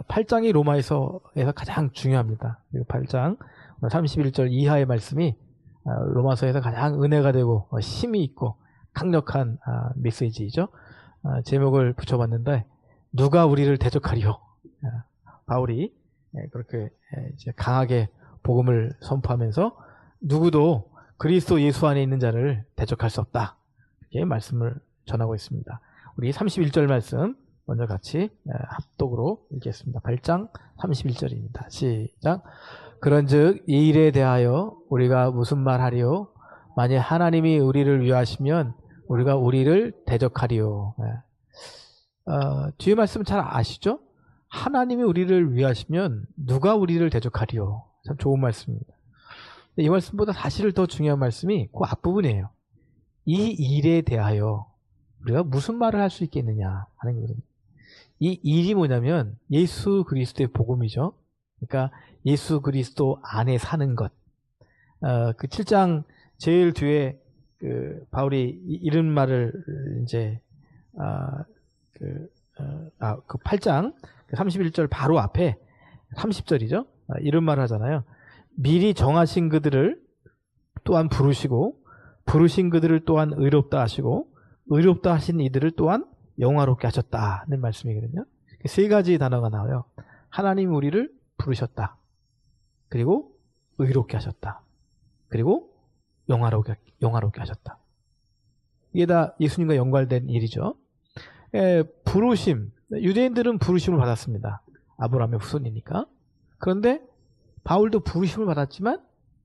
8장이 로마에서 가장 중요합니다. 8장 31절 이하의 말씀이 로마서에서 가장 은혜가 되고 힘이 있고 강력한 메시지이죠. 제목을 붙여봤는데 누가 우리를 대적하리요? 바울이 그렇게 이제 강하게 복음을 선포하면서 누구도 그리스도 예수 안에 있는 자를 대적할 수 없다, 이렇게 말씀을 전하고 있습니다. 우리 31절 말씀 먼저 같이 합독으로 읽겠습니다. 8장 31절입니다. 시작. 그런즉 이 일에 대하여 우리가 무슨 말하리요? 만일 하나님이 우리를 위하시면 우리가 우리를 대적하리요. 뒤에 말씀 잘 아시죠? 하나님이 우리를 위하시면 누가 우리를 대적하리요. 참 좋은 말씀입니다. 이 말씀보다 사실 더 중요한 말씀이 그 앞부분이에요. 이 일에 대하여 우리가 무슨 말을 할 수 있겠느냐 하는 거거든요. 이 일이 뭐냐면 예수 그리스도의 복음이죠. 그러니까 예수 그리스도 안에 사는 것. 그 7장 제일 뒤에 바울이 이런 말을 이제 그 8장 31절 바로 앞에 30절이죠. 이런 말을 하잖아요. 미리 정하신 그들을 또한 부르시고 부르신 그들을 또한 의롭다 하시고 의롭다 하신 이들을 또한 영화롭게 하셨다는 말씀이거든요. 세 가지 단어가 나와요. 하나님이 우리를 부르셨다. 그리고 의롭게 하셨다. 그리고 영화롭게 하셨다. 이게 다 예수님과 연관된 일이죠. 부르심, 유대인들은 부르심을 받았습니다. 아브라함의 후손이니까. 그런데 바울도 부르심을 받았지만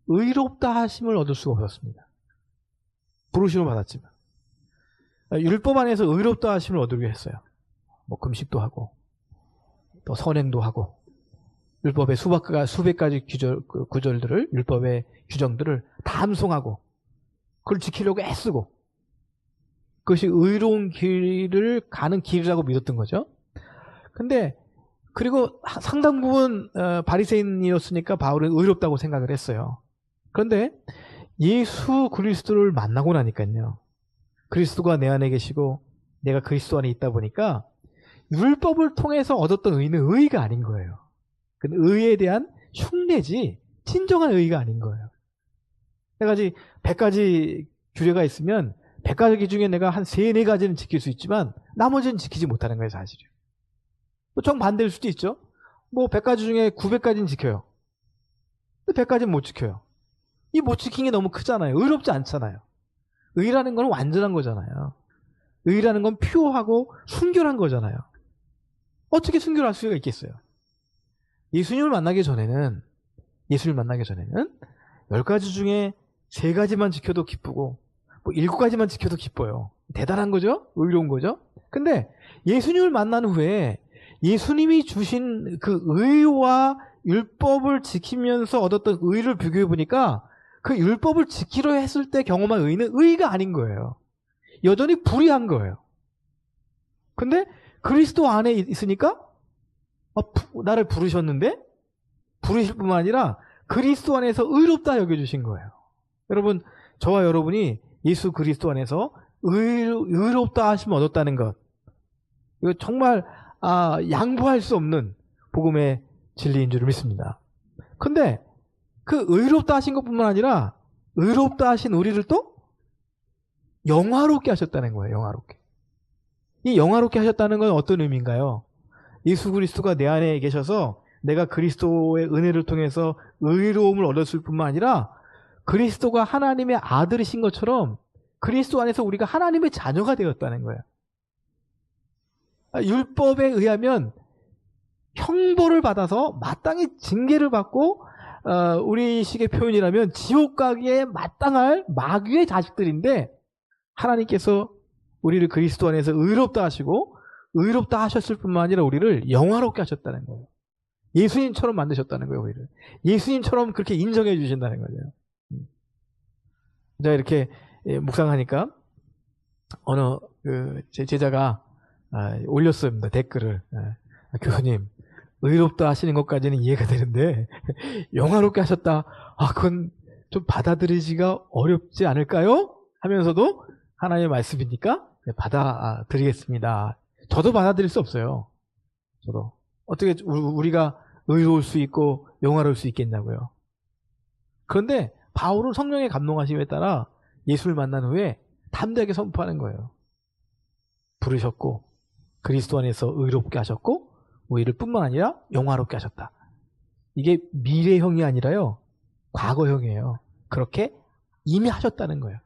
의롭다 하심을 얻을 수가 없었습니다. 부르심을 받았지만 율법 안에서 의롭다 하심을 얻으려 했어요. 뭐 금식도 하고 또 선행도 하고 율법의 수백 가지 구절들을, 율법의 규정들을 다 암송하고 그걸 지키려고 애쓰고 그것이 의로운 길을 가는 길이라고 믿었던 거죠. 근데 그리고 상당 부분 바리새인이었으니까 바울은 의롭다고 생각을 했어요. 그런데 예수 그리스도를 만나고 나니까요, 그리스도가 내 안에 계시고 내가 그리스도 안에 있다 보니까 율법을 통해서 얻었던 의는 의가 아닌 거예요. 그 의에 대한 흉내지 진정한 의가 아닌 거예요. 내가 100가지 규례가 있으면 100가지 중에 내가 한 3, 4가지는 지킬 수 있지만 나머지는 지키지 못하는 거예요, 사실은. 정반대일 수도 있죠. 뭐 100가지 중에 900가지는 지켜요. 근데 100가지는 못 지켜요. 이 못 지킨 게 너무 크잖아요. 의롭지 않잖아요. 의라는 건 완전한 거잖아요. 의라는 건 퓨어하고 순결한 거잖아요. 어떻게 순결할 수가 있겠어요? 예수님을 만나기 전에는 10가지 중에 3가지만 지켜도 기쁘고 뭐 7가지만 지켜도 기뻐요. 대단한 거죠? 의로운 거죠? 근데 예수님을 만난 후에 예수님이 주신 그 의와 율법을 지키면서 얻었던 의를 비교해 보니까 그 율법을 지키려 했을 때 경험한 의는 의가 아닌 거예요. 여전히 불의한 거예요. 근데 그리스도 안에 있으니까 나를 부르셨는데 부르실 뿐만 아니라 그리스도 안에서 의롭다 여겨주신 거예요. 여러분, 저와 여러분이 예수 그리스도 안에서 의롭다 하심을 얻었다는 것, 이거 정말 양보할 수 없는 복음의 진리인 줄 믿습니다. 근데 그 의롭다 하신 것뿐만 아니라 의롭다 하신 우리를 또 영화롭게 하셨다는 거예요. 영화롭게. 이 영화롭게 하셨다는 건 어떤 의미인가요? 예수 그리스도가 내 안에 계셔서 내가 그리스도의 은혜를 통해서 의로움을 얻었을 뿐만 아니라 그리스도가 하나님의 아들이신 것처럼 그리스도 안에서 우리가 하나님의 자녀가 되었다는 거예요. 율법에 의하면 형벌을 받아서 마땅히 징계를 받고 우리식의 표현이라면 지옥 가기에 마땅할 마귀의 자식들인데 하나님께서 우리를 그리스도 안에서 의롭다 하시고 의롭다 하셨을 뿐만 아니라 우리를 영화롭게 하셨다는 거예요. 예수님처럼 만드셨다는 거예요. 우리를 예수님처럼 그렇게 인정해 주신다는 거죠. 제가 이렇게 묵상하니까 어느 제 제자가 올렸습니다. 댓글을. 교수님, 의롭다 하시는 것까지는 이해가 되는데 영화롭게 하셨다, 그건 좀 받아들이기가 어렵지 않을까요? 하면서도 하나님의 말씀이니까 받아들이겠습니다. 저도 받아들일 수 없어요. 저도. 어떻게 우리가 의로울 수 있고 영화로울 수 있겠냐고요. 그런데 바울은 성령의 감동하심에 따라 예수를 만난 후에 담대하게 선포하는 거예요. 부르셨고 그리스도 안에서 의롭게 하셨고 우리를 뿐만 아니라 영화롭게 하셨다. 이게 미래형이 아니라요, 과거형이에요. 그렇게 이미 하셨다는 거예요.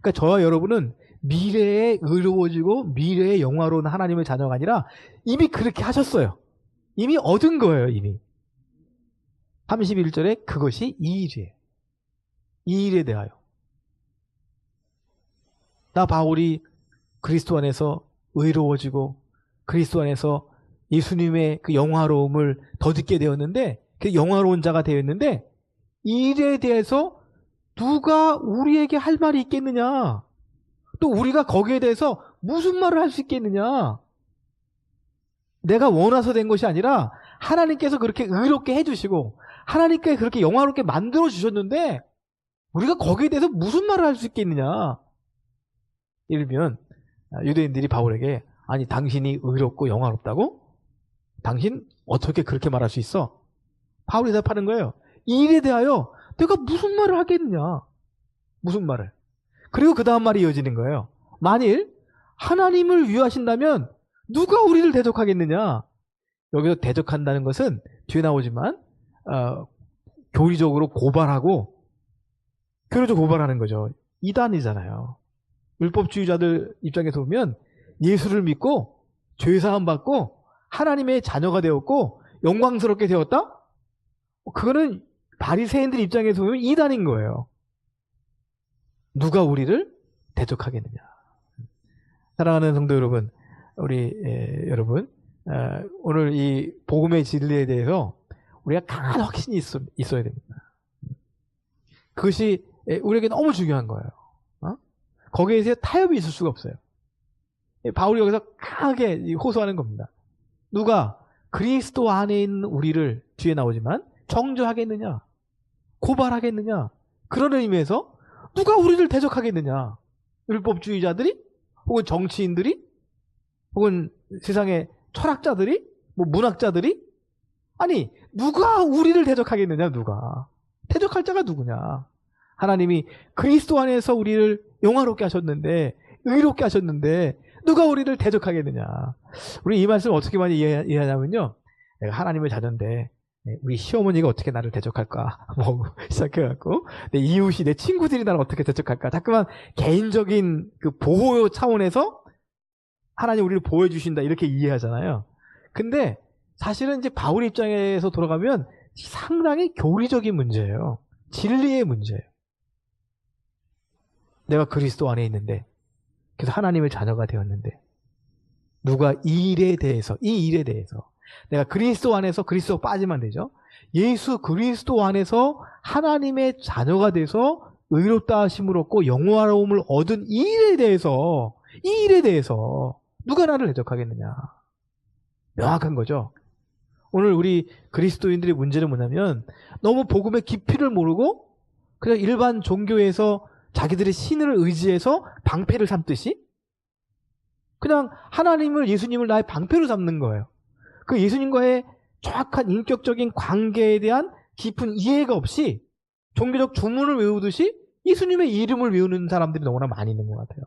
그러니까 저와 여러분은 미래에 의로워지고 미래에 영화로운 하나님의 자녀가 아니라 이미 그렇게 하셨어요. 이미 얻은 거예요. 이미 31절에 그것이 이 일이에요. 이 일에 대하여 나 바울이 그리스도 안에서 의로워지고 그리스도 안에서 예수님의 그 영화로움을 덧입게 되었는데, 그 영화로운 자가 되었는데, 이 일에 대해서 누가 우리에게 할 말이 있겠느냐? 또 우리가 거기에 대해서 무슨 말을 할 수 있겠느냐? 내가 원해서 된 것이 아니라 하나님께서 그렇게 의롭게 해주시고 하나님께 그렇게 영화롭게 만들어 주셨는데 우리가 거기에 대해서 무슨 말을 할 수 있겠느냐? 예를 들면 유대인들이 바울에게 아니 당신이 의롭고 영화롭다고? 당신 어떻게 그렇게 말할 수 있어? 바울이 대답하는 거예요. 이 일에 대하여 내가 무슨 말을 하겠느냐? 무슨 말을? 그리고 그 다음 말이 이어지는 거예요. 만일 하나님을 위하신다면 누가 우리를 대적하겠느냐? 여기서 대적한다는 것은 뒤에 나오지만 교리적으로 고발하고 교리적으로 고발하는 거죠. 이단이잖아요. 율법주의자들 입장에서 보면 예수를 믿고 죄사함 받고 하나님의 자녀가 되었고 영광스럽게 되었다? 그거는 바리새인들 입장에서 보면 이단인 거예요. 누가 우리를 대적하겠느냐? 사랑하는 성도 여러분, 우리 여러분, 오늘 이 복음의 진리에 대해서 우리가 강한 확신이 있어야 됩니다. 그것이 우리에게 너무 중요한 거예요. 거기에 대해서 타협이 있을 수가 없어요. 바울이 여기서 강하게 호소하는 겁니다. 누가 그리스도 안에 있는 우리를, 뒤에 나오지만 정죄하겠느냐? 고발하겠느냐? 그런 의미에서 누가 우리를 대적하겠느냐? 율법주의자들이? 혹은 정치인들이? 혹은 세상의 철학자들이? 뭐 문학자들이? 아니, 누가 우리를 대적하겠느냐? 누가? 대적할 자가 누구냐? 하나님이 그리스도 안에서 우리를 영화롭게 하셨는데, 의롭게 하셨는데 누가 우리를 대적하겠느냐? 우리 이 말씀을 어떻게 많이 이해하냐면요, 내가 하나님의 자녀인데 우리 시어머니가 어떻게 나를 대적할까? 뭐 시작해갖고 내 이웃이, 내 친구들이 나를 어떻게 대적할까? 자꾸만 개인적인 그 보호 차원에서 하나님 우리를 보호해 주신다 이렇게 이해하잖아요. 근데 사실은 이제 바울 입장에서 돌아가면 상당히 교리적인 문제예요. 진리의 문제예요. 내가 그리스도 안에 있는데, 그래서 하나님의 자녀가 되었는데 누가 이 일에 대해서 내가 그리스도 안에서, 그리스도 빠지면 되죠. 예수 그리스도 안에서 하나님의 자녀가 돼서 의롭다 하심을 얻고 영화로움을 얻은 이 일에 대해서 누가 나를 대적하겠느냐? 명확한 거죠. 오늘 우리 그리스도인들의 문제는 뭐냐면 너무 복음의 깊이를 모르고 그냥 일반 종교에서 자기들의 신을 의지해서 방패를 삼듯이 그냥 하나님을, 예수님을 나의 방패로 삼는 거예요. 그 예수님과의 정확한 인격적인 관계에 대한 깊은 이해가 없이 종교적 주문을 외우듯이 예수님의 이름을 외우는 사람들이 너무나 많이 있는 것 같아요.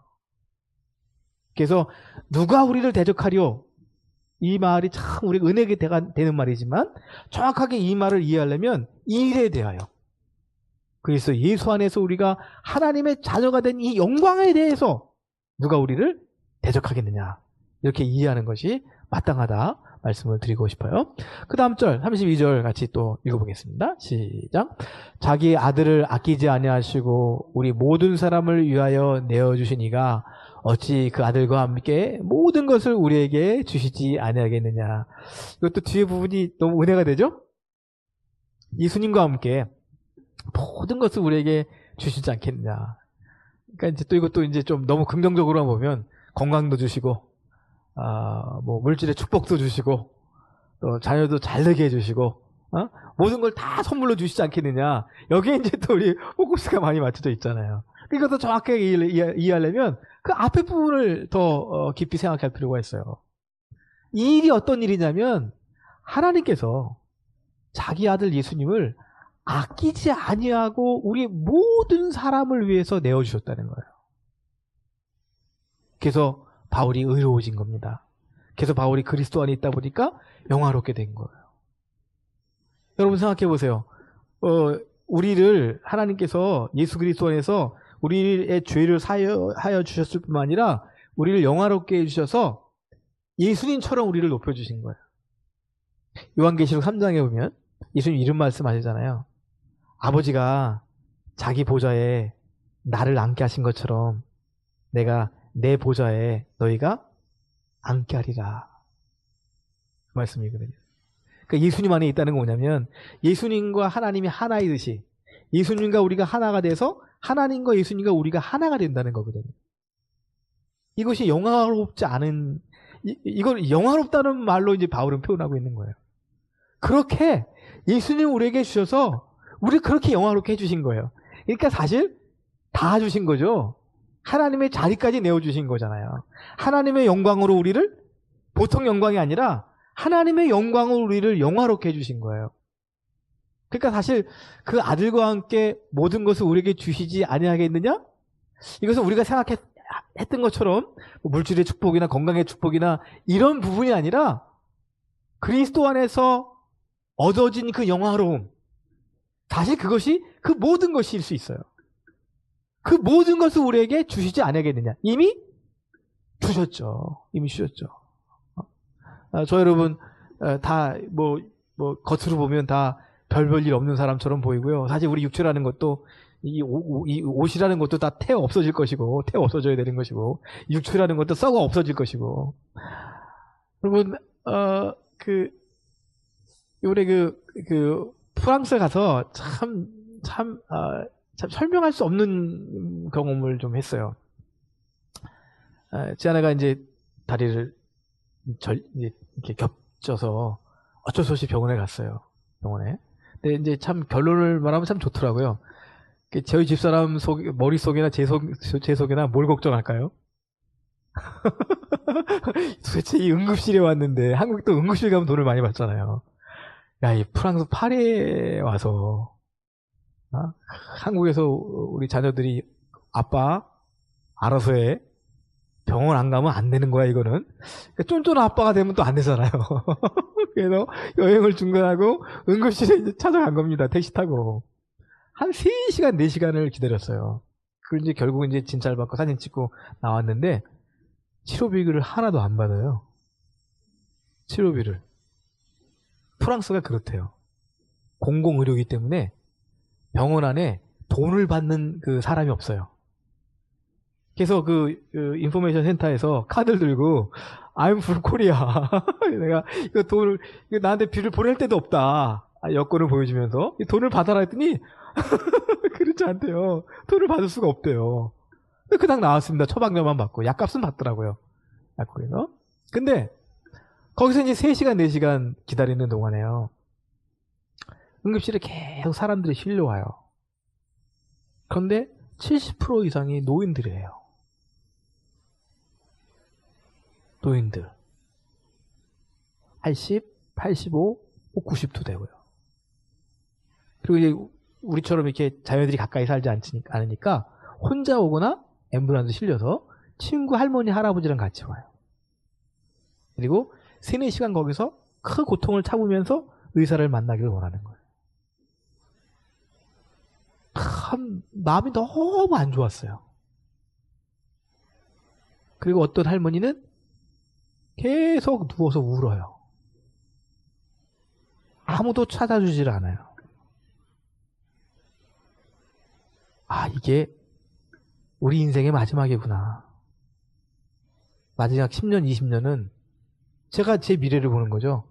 그래서 누가 우리를 대적하려, 이 말이 참 우리 은혜가 되는 말이지만 정확하게 이 말을 이해하려면 이 일에 대하여, 그래서 예수 안에서 우리가 하나님의 자녀가 된 이 영광에 대해서 누가 우리를 대적하겠느냐, 이렇게 이해하는 것이 마땅하다 말씀을 드리고 싶어요. 그 다음 절 32절 같이 또 읽어보겠습니다. 시작. 자기의 아들을 아끼지 아니하시고 우리 모든 사람을 위하여 내어주시니가 어찌 그 아들과 함께 모든 것을 우리에게 주시지 아니하겠느냐. 이것도 뒤에 부분이 너무 은혜가 되죠? 예수님과 함께 모든 것을 우리에게 주시지 않겠느냐. 그러니까 이제 또 이것도 이제 좀 너무 긍정적으로 보면 건강도 주시고, 뭐 물질의 축복도 주시고, 또 자녀도 잘 되게 해주시고, 모든 걸 다 선물로 주시지 않겠느냐. 여기에 이제 또 우리 포커스가 많이 맞춰져 있잖아요. 이것도 정확하게 이해하려면 그 앞에 부분을 더 깊이 생각할 필요가 있어요. 이 일이 어떤 일이냐면 하나님께서 자기 아들 예수님을 아끼지 아니하고 우리 모든 사람을 위해서 내어주셨다는 거예요. 그래서 바울이 의로워진 겁니다. 그래서 바울이 그리스도 안에 있다 보니까 영화롭게 된 거예요. 여러분 생각해 보세요. 우리를 하나님께서 예수 그리스도 안에서 우리의 죄를 사하여 주셨을 뿐만 아니라 우리를 영화롭게 해주셔서 예수님처럼 우리를 높여주신 거예요. 요한계시록 3장에 보면 예수님 이런 말씀하시잖아요. 아버지가 자기 보좌에 나를 앉게 하신 것처럼 내가 내 보좌에 너희가 앉게 하리라. 그 말씀이거든요. 그러니까 예수님 안에 있다는 건 뭐냐면 예수님과 하나님이 하나이듯이 예수님과 우리가 하나가 돼서 하나님과 예수님과 우리가 하나가 된다는 거거든요. 이것이 영화롭지 않은, 이걸 영화롭다는 말로 이제 바울은 표현하고 있는 거예요. 그렇게 예수님 우리에게 주셔서 우리 그렇게 영화롭게 해주신 거예요. 그러니까 사실 다 주신 거죠. 하나님의 자리까지 내어주신 거잖아요. 하나님의 영광으로 우리를, 보통 영광이 아니라 하나님의 영광으로 우리를 영화롭게 해주신 거예요. 그러니까 사실 그 아들과 함께 모든 것을 우리에게 주시지 아니하겠느냐? 이것은 우리가 생각했던 것처럼 물질의 축복이나 건강의 축복이나 이런 부분이 아니라 그리스도 안에서 얻어진 그 영화로움, 사실 그것이 그 모든 것일 수 있어요. 그 모든 것을 우리에게 주시지 않겠느냐? 이미 주셨죠. 이미 주셨죠. 저 여러분 다 겉으로 보면 다 별 일 없는 사람처럼 보이고요. 사실 우리 육체라는 것도 이 옷이라는 것도 다 태워 없어질 것이고, 태워 없어져야 되는 것이고, 육체라는 것도 썩어 없어질 것이고. 여러분 이번에 프랑스에 가서 참 설명할 수 없는 경험을 좀 했어요. 제 아내가 이제 다리를 이렇게 겹쳐서 어쩔 수 없이 병원에 갔어요. 병원에. 근데 이제 참 결론을 말하면 참 좋더라고요. 저희 집사람 머릿속이나 제 속이나 뭘 걱정할까요? 도대체 이 응급실에 왔는데, 한국도 응급실 가면 돈을 많이 받잖아요. 야, 이 프랑스 파리에 와서, 한국에서 우리 자녀들이 아빠, 알아서 해. 병원 안 가면 안 되는 거야, 이거는. 쫀쫀한 아빠가 되면 또 안 되잖아요. 그래서 여행을 중단하고 응급실에 이제 찾아간 겁니다. 택시 타고. 한 3시간, 4시간을 기다렸어요. 그리고 이제 결국 이제 진찰 받고 사진 찍고 나왔는데, 치료비를 하나도 안 받아요. 치료비를. 프랑스가 그렇대요. 공공의료이기 때문에 병원 안에 돈을 받는 그 사람이 없어요. 그래서 그 인포메이션 센터에서 카드를 들고 I'm from Korea. 내가 이거 돈을 나한테 비를 보낼 데도 없다. 여권을 보여주면서 돈을 받아라 했더니 그렇지 않대요. 돈을 받을 수가 없대요. 그냥 나왔습니다. 처방전만 받고 약값은 받더라고요. 약국에서. 근데 거기서 이제 3시간 4시간 기다리는 동안에요. 응급실에 계속 사람들이 실려와요. 그런데 70% 이상이 노인들이에요. 노인들. 80, 85, 90도 되고요. 그리고 이제 우리처럼 이렇게 자녀들이 가까이 살지 않으니까 혼자 오거나 앰뷸런스 실려서 친구 할머니 할아버지랑 같이 와요. 그리고 3, 4시간 거기서 큰 고통을 참으면서 의사를 만나기를 원하는 거예요. 참 마음이 너무 안 좋았어요. 그리고 어떤 할머니는 계속 누워서 울어요. 아무도 찾아주질 않아요. 이게 우리 인생의 마지막이구나. 마지막 10년, 20년은 제가 제 미래를 보는 거죠.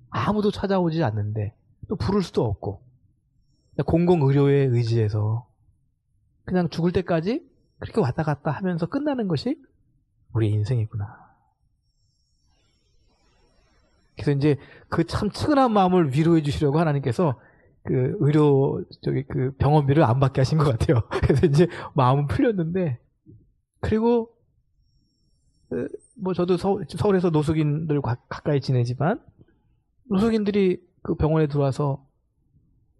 아무도 찾아오지 않는데 또 부를 수도 없고 공공의료에 의지해서 그냥 죽을 때까지 그렇게 왔다 갔다 하면서 끝나는 것이 우리 인생이구나. 그래서 이제 그 참 측은한 마음을 위로해 주시려고 하나님께서 그 그 병원비를 안 받게 하신 것 같아요. 그래서 이제 마음은 풀렸는데, 그리고 뭐 저도 서울에서 노숙인들 가까이 지내지만, 노숙인들이 그 병원에 들어와서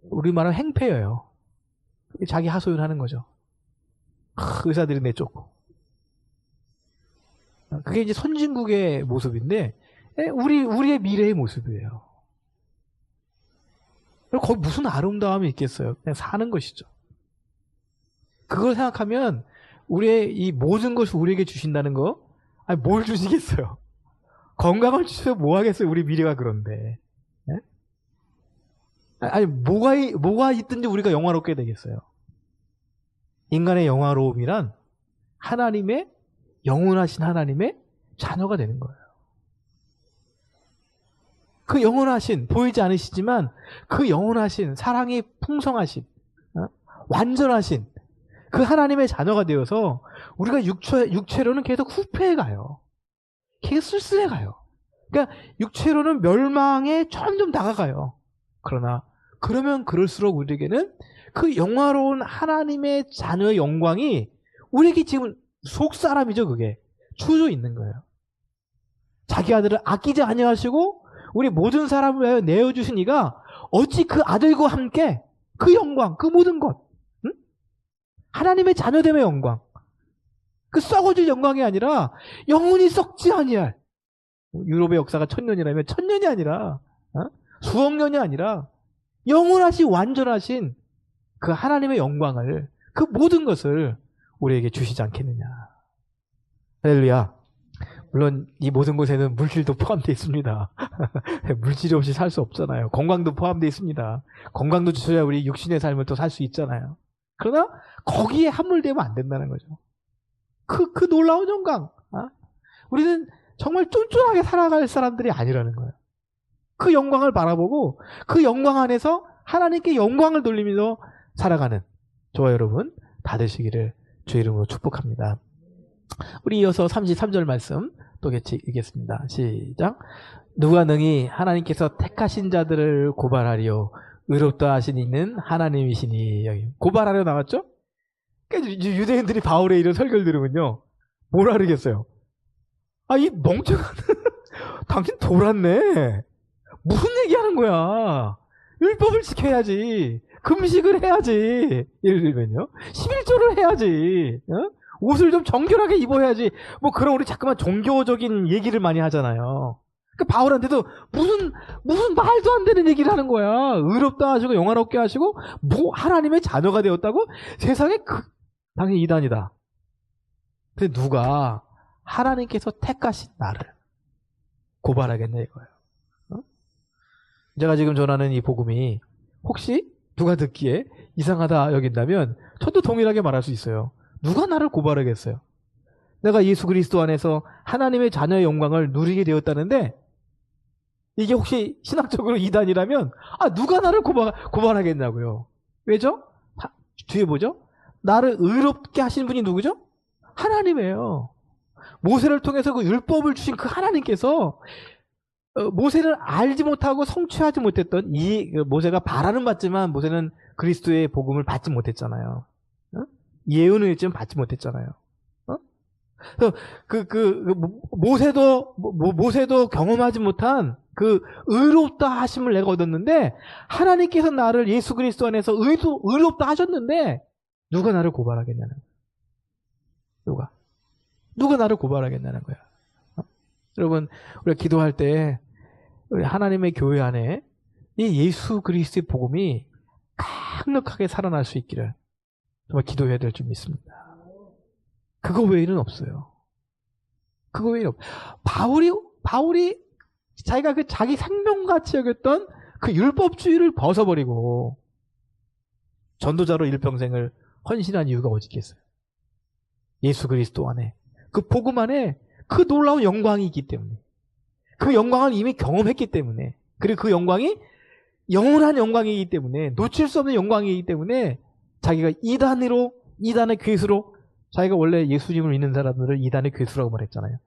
우리말은 행패예요. 자기 하소연하는 거죠. 의사들이 내쫓고. 그게 이제 선진국의 모습인데, 우리의 미래의 모습이에요. 거기 무슨 아름다움이 있겠어요? 그냥 사는 것이죠. 그걸 생각하면 우리의 이 모든 것을 우리에게 주신다는 거, 아니 뭘 주시겠어요? 건강을 주셔서 뭐 하겠어요? 우리 미래가 그런데. 네? 아니 뭐가 있든지 우리가 영화롭게 되겠어요. 인간의 영화로움이란 하나님의 영원하신 하나님의 자녀가 되는 거예요. 그 영원하신, 보이지 않으시지만 그 영원하신 사랑이 풍성하신, 완전하신 그 하나님의 자녀가 되어서 우리가 육체로는 계속 후퇴해 가요. 계속 쓸쓸해 가요. 그러니까 육체로는 멸망에 점점 다가가요. 그러나 그러면 그럴수록 우리에게는 그 영화로운 하나님의 자녀의 영광이 우리에게 지금 속사람이죠. 그게 주어져 있는 거예요. 자기 아들을 아끼지 아니하시고 우리 모든 사람을 위하여 내어주신 이가 어찌 그 아들과 함께 그 영광, 그 모든 것, 응? 하나님의 자녀됨의 영광, 그 썩어질 영광이 아니라 영원히 썩지 아니할, 유럽의 역사가 1000년이라면 1000년이 아니라 수억 년이 아니라 영원하신 완전하신 그 하나님의 영광을, 그 모든 것을 우리에게 주시지 않겠느냐. 할렐루야. 물론 이 모든 곳에는 물질도 포함되어 있습니다. 물질이 없이 살 수 없잖아요. 건강도 포함되어 있습니다. 건강도 주셔야 우리 육신의 삶을 또 살 수 있잖아요. 그러나 거기에 함몰되면 안 된다는 거죠. 그 놀라운 영광. 우리는 정말 쫀쫀하게 살아갈 사람들이 아니라는 거예요. 그 영광을 바라보고 그 영광 안에서 하나님께 영광을 돌리면서 살아가는 저와 여러분 다 되시기를 주의 이름으로 축복합니다. 우리 이어서 33절 말씀 또 같이 읽겠습니다. 시작. 누가 능히 하나님께서 택하신 자들을 고발하리요 의롭다 하신 이는 하나님이시니. 여기 고발하려 나왔죠? 유대인들이 바울의 이런 설교를 들으면요 뭐라 그러겠어요? 이 멍청한 당신 돌았네. 무슨 얘기하는 거야? 율법을 지켜야지. 금식을 해야지. 예를 들면요 11조를 해야지. 옷을 좀 정결하게 입어야지. 뭐 그런 우리 자꾸만 종교적인 얘기를 많이 하잖아요. 그 바울한테도 무슨 말도 안 되는 얘기를 하는 거야. 의롭다 하시고 영화롭게 하시고 뭐 하나님의 자녀가 되었다고? 세상에 당신 이단이다. 근데 누가 하나님께서 택하신 나를 고발하겠냐 이거예요. 제가 지금 전하는 이 복음이 혹시 누가 듣기에 이상하다 여긴다면 저도 동일하게 말할 수 있어요. 누가 나를 고발하겠어요? 내가 예수 그리스도 안에서 하나님의 자녀의 영광을 누리게 되었다는데 이게 혹시 신학적으로 이단이라면 누가 나를 고발하겠냐고요. 왜죠? 뒤에 보죠? 나를 의롭게 하신 분이 누구죠? 하나님이에요. 모세를 통해서 그 율법을 주신 그 하나님께서 모세를 알지 못하고 성취하지 못했던 모세가 바라는 받지만 모세는 그리스도의 복음을 받지 못했잖아요. 예언을 했지만 받지 못했잖아요. 모세도 경험하지 못한 그 의롭다 하심을 내가 얻었는데 하나님께서 나를 예수 그리스도 안에서 의롭다 하셨는데 누가 나를 고발하겠냐는 거야. 누가 나를 고발하겠냐는 거야. 여러분 우리가 기도할 때 우리 하나님의 교회 안에 이 예수 그리스도의 복음이 강력하게 살아날 수 있기를 정말 기도해야 될 줄 믿습니다. 그거 외에는 없어요. 그거 외에는 없어요. 바울이 자기가 자기 생명같이 여겼던 그 율법주의를 벗어버리고 전도자로 일평생을 헌신한 이유가 어디 있겠어요? 예수 그리스도 안에 그 복음 안에 그 놀라운 영광이 있기 때문에, 그 영광을 이미 경험했기 때문에, 그리고 그 영광이 영원한 영광이기 때문에, 놓칠 수 없는 영광이기 때문에 자기가 이단의 괴수로, 자기가 원래 예수님을 믿는 사람들을 이단의 괴수라고 말했잖아요.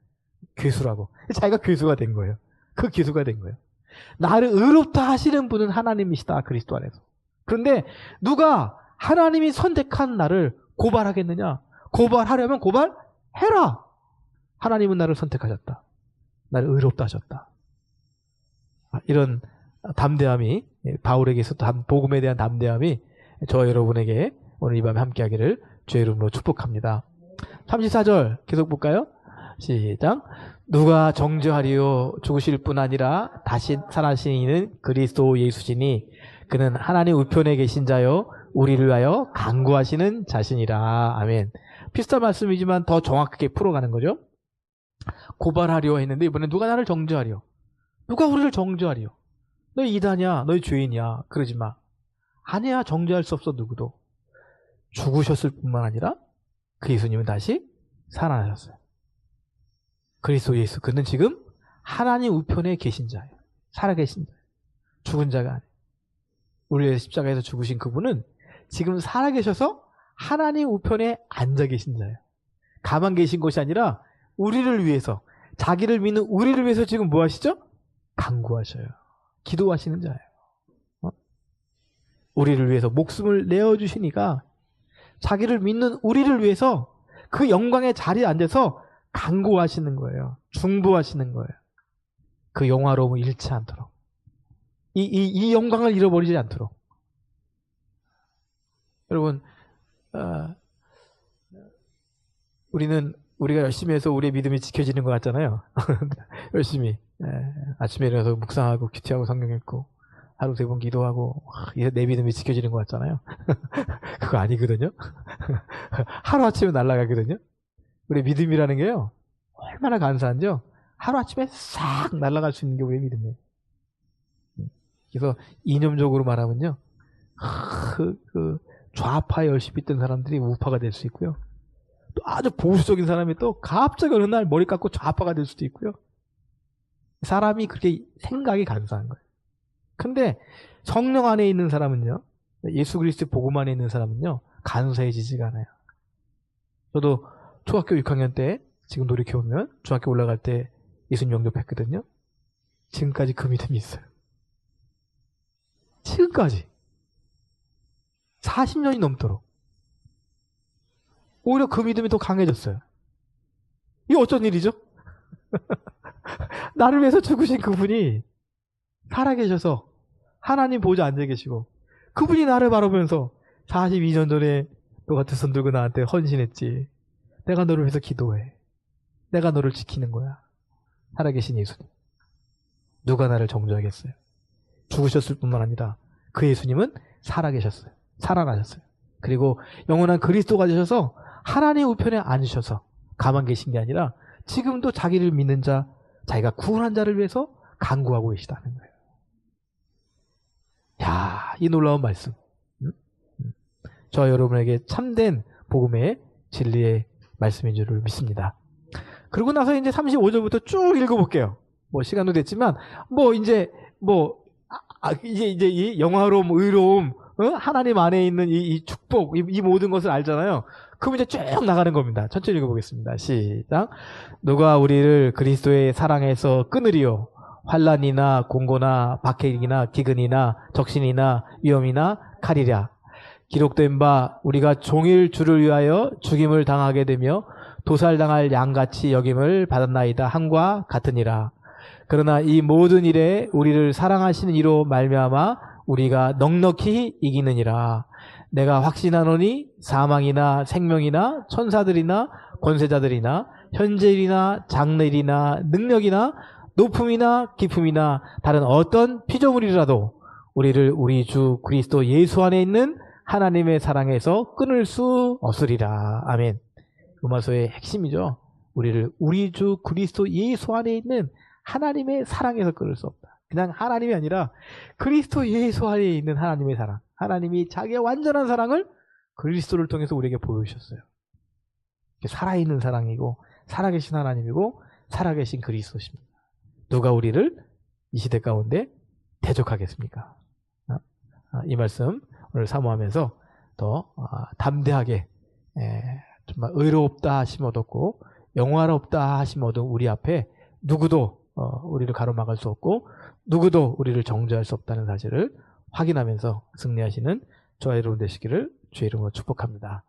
괴수라고. 자기가 괴수가 된 거예요. 그 괴수가 된 거예요. 나를 의롭다 하시는 분은 하나님이시다, 그리스도 안에서. 그런데 누가 하나님이 선택한 나를 고발하겠느냐? 고발하려면 고발해라. 하나님은 나를 선택하셨다. 나를 의롭다 하셨다. 이런 담대함이, 바울에게 있었던 복음에 대한 담대함이 저와 여러분에게 오늘 이 밤에 함께하기를 주의 이름으로 축복합니다. 34절 계속 볼까요? 시작. 누가 정죄하리요? 죽으실 뿐 아니라 다시 살아나신 이는 그리스도 예수시니 그는 하나님 우편에 계신 자요 우리를 위하여 간구하시는 자신이라. 아멘. 비슷한 말씀이지만 더 정확하게 풀어가는 거죠. 고발하려 했는데 이번에 누가 나를 정죄하려? 누가 우리를 정죄하려? 너희 이단이야, 너희 죄인이야, 그러지 마. 아니야, 정죄할 수 없어. 누구도. 죽으셨을 뿐만 아니라 그 예수님은 다시 살아나셨어요. 그리스도 예수, 그는 지금 하나님 우편에 계신 자예요. 살아계신 자예요. 죽은 자가 아니에요. 우리의 십자가에서 죽으신 그분은 지금 살아계셔서 하나님 우편에 앉아 계신 자예요. 가만 계신 것이 아니라 우리를 위해서, 자기를 믿는 우리를 위해서 지금 뭐 하시죠? 간구하셔요. 기도하시는 자예요. 우리를 위해서 목숨을 내어주시니까 자기를 믿는 우리를 위해서 그 영광의 자리에 앉아서 간구하시는 거예요. 중보하시는 거예요. 그 영화로움을 잃지 않도록. 이 영광을 잃어버리지 않도록. 여러분, 우리가 열심히 해서 우리의 믿음이 지켜지는 것 같잖아요. 열심히. 아침에 일어나서 묵상하고 큐티하고 성경 읽고 하루 3번 기도하고 내 믿음이 지켜지는 것 같잖아요. 그거 아니거든요. 하루아침에 날아가거든요. 우리 믿음이라는 게요, 얼마나 감사한지요. 하루아침에 싹 날아갈 수 있는 게 우리의 믿음이에요. 그래서 이념적으로 말하면요, 그 좌파에 열심히 있던 사람들이 우파가 될 수 있고요, 또 아주 보수적인 사람이 또 갑자기 어느 날 머리 깎고 좌파가 될 수도 있고요. 사람이 그렇게 생각이 간사한 거예요. 근데 성령 안에 있는 사람은요, 예수 그리스도의 복음 안에 있는 사람은요, 간사해지지가 않아요. 저도 초등학교 6학년 때 지금 돌이켜보면 중학교 올라갈 때 예수님 영접했거든요. 지금까지 그 믿음이 있어요. 지금까지 40년이 넘도록 오히려 그 믿음이 더 강해졌어요. 이게 어쩐 일이죠? 나를 위해서 죽으신 그분이 살아계셔서 하나님 보좌 앉아 계시고, 그분이 나를 바라보면서 42년 전에 너 같은 손 들고 나한테 헌신했지. 내가 너를 위해서 기도해. 내가 너를 지키는 거야. 살아계신 예수님. 누가 나를 정죄하겠어요? 죽으셨을 뿐만 아니라 그 예수님은 살아계셨어요. 살아나셨어요. 그리고 영원한 그리스도가 되셔서 하나님 우편에 앉으셔서 가만 계신 게 아니라 지금도 자기를 믿는 자, 자기가 구원한 자를 위해서 간구하고 계시다는 거예요. 야, 이 놀라운 말씀. 저 여러분에게 참된 복음의 진리의 말씀인 줄을 믿습니다. 그러고 나서 이제 35절부터 쭉 읽어볼게요. 뭐 시간도 됐지만 이제 이 영화로움, 의로움, 하나님 안에 있는 이 축복, 이 모든 것을 알잖아요. 그럼 이제 쭉 나가는 겁니다. 천천히 읽어보겠습니다. 시작. 누가 우리를 그리스도의 사랑에서 끊으리요? 환난이나 공고나 박해이나 기근이나 적신이나 위험이나 칼이랴. 기록된 바 우리가 종일 주를 위하여 죽임을 당하게 되며 도살당할 양같이 여김을 받았나이다 함과 같으니라. 그러나 이 모든 일에 우리를 사랑하시는 이로 말미암아 우리가 넉넉히 이기느니라. 내가 확신하노니 사망이나 생명이나 천사들이나 권세자들이나 현재일이나 장래일이나 능력이나 높음이나 깊음이나 다른 어떤 피조물이라도 우리를 우리 주 그리스도 예수 안에 있는 하나님의 사랑에서 끊을 수 없으리라. 아멘. 로마서의 핵심이죠. 우리를 우리 주 그리스도 예수 안에 있는 하나님의 사랑에서 끊을 수 없다. 그냥 하나님이 아니라 그리스도 예수 안에 있는 하나님의 사랑. 하나님이 자기의 완전한 사랑을 그리스도를 통해서 우리에게 보여주셨어요. 살아있는 사랑이고 살아계신 하나님이고 살아계신 그리스도십니다. 누가 우리를 이 시대 가운데 대적하겠습니까? 이 말씀 오늘 사모하면서 더 담대하게 정말 의롭다 하심 얻었고 영화롭다 하심 얻은 우리 앞에 누구도 우리를 가로막을 수 없고 누구도 우리를 정죄할 수 없다는 사실을 확인하면서 승리하시는 저와 여러분 되시기를 주의 이름으로 축복합니다.